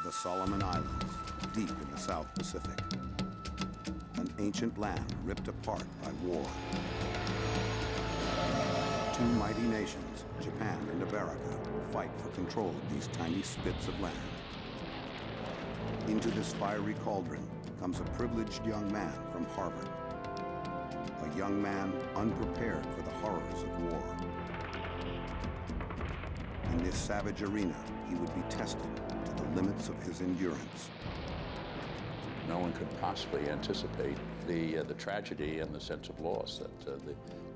The Solomon Islands, deep in the South Pacific. An ancient land ripped apart by war. Two mighty nations, Japan and America, fight for control of these tiny spits of land. Into this fiery cauldron comes a privileged young man from Harvard. A young man unprepared for the horrors of war. In this savage arena, he would be tested to the limits of his endurance. No one could possibly anticipate the tragedy and the sense of loss that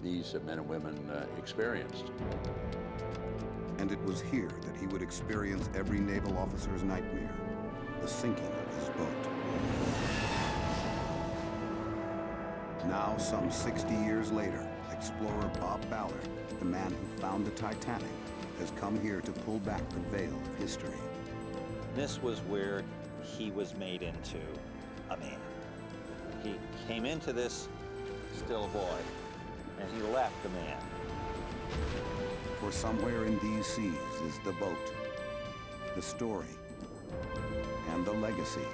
these men and women experienced. And it was here that he would experience every naval officer's nightmare, the sinking of his boat. Now, some 60 years later, explorer Bob Ballard, the man who found the Titanic, has come here to pull back the veil of history. This was where he was made into a man. He came into this still a boy, and he left a man. For somewhere in these seas is the boat, the story, and the legacy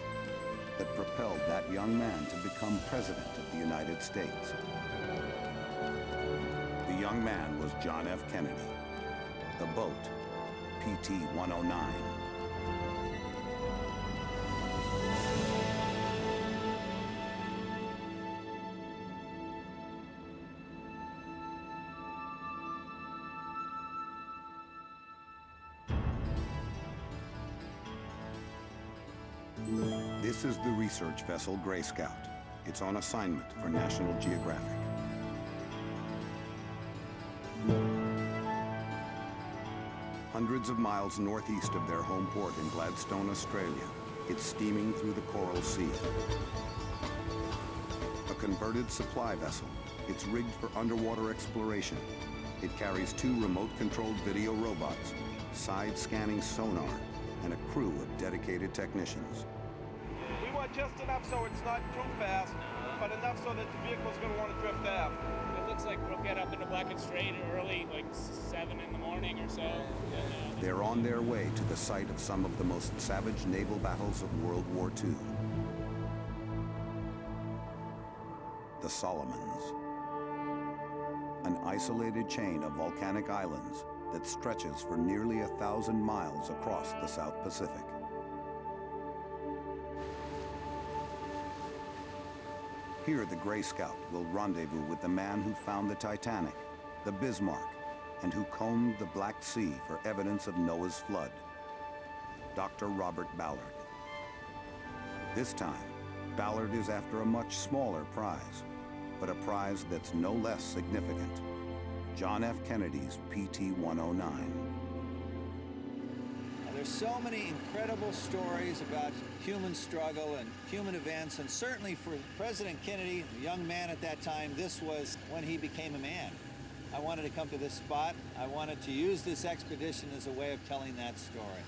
that propelled that young man to become President of the United States. The young man was John F. Kennedy. The boat, PT-109. This is the research vessel Gray Scout. It's on assignment for National Geographic. Hundreds of miles northeast of their home port in Gladstone, Australia, it's steaming through the Coral Sea. A converted supply vessel, it's rigged for underwater exploration. It carries 2 remote-controlled video robots, side-scanning sonar, and a crew of dedicated technicians. We want just enough so it's not too fast, but enough so that the vehicle's going to want to drift aft. It looks like we'll get up into Black and Strait early, like 7 in the morning or so. They're on their way to the site of some of the most savage naval battles of World War II. The Solomons. An isolated chain of volcanic islands that stretches for nearly 1,000 miles across the South Pacific. Here, the Gray Scout will rendezvous with the man who found the Titanic, the Bismarck, and who combed the Black Sea for evidence of Noah's flood, Dr. Robert Ballard. This time, Ballard is after a much smaller prize, but a prize that's no less significant. John F. Kennedy's PT-109. There's so many incredible stories about human struggle and human events, and certainly for President Kennedy, a young man at that time, this was when he became a man. I wanted to come to this spot. I wanted to use this expedition as a way of telling that story.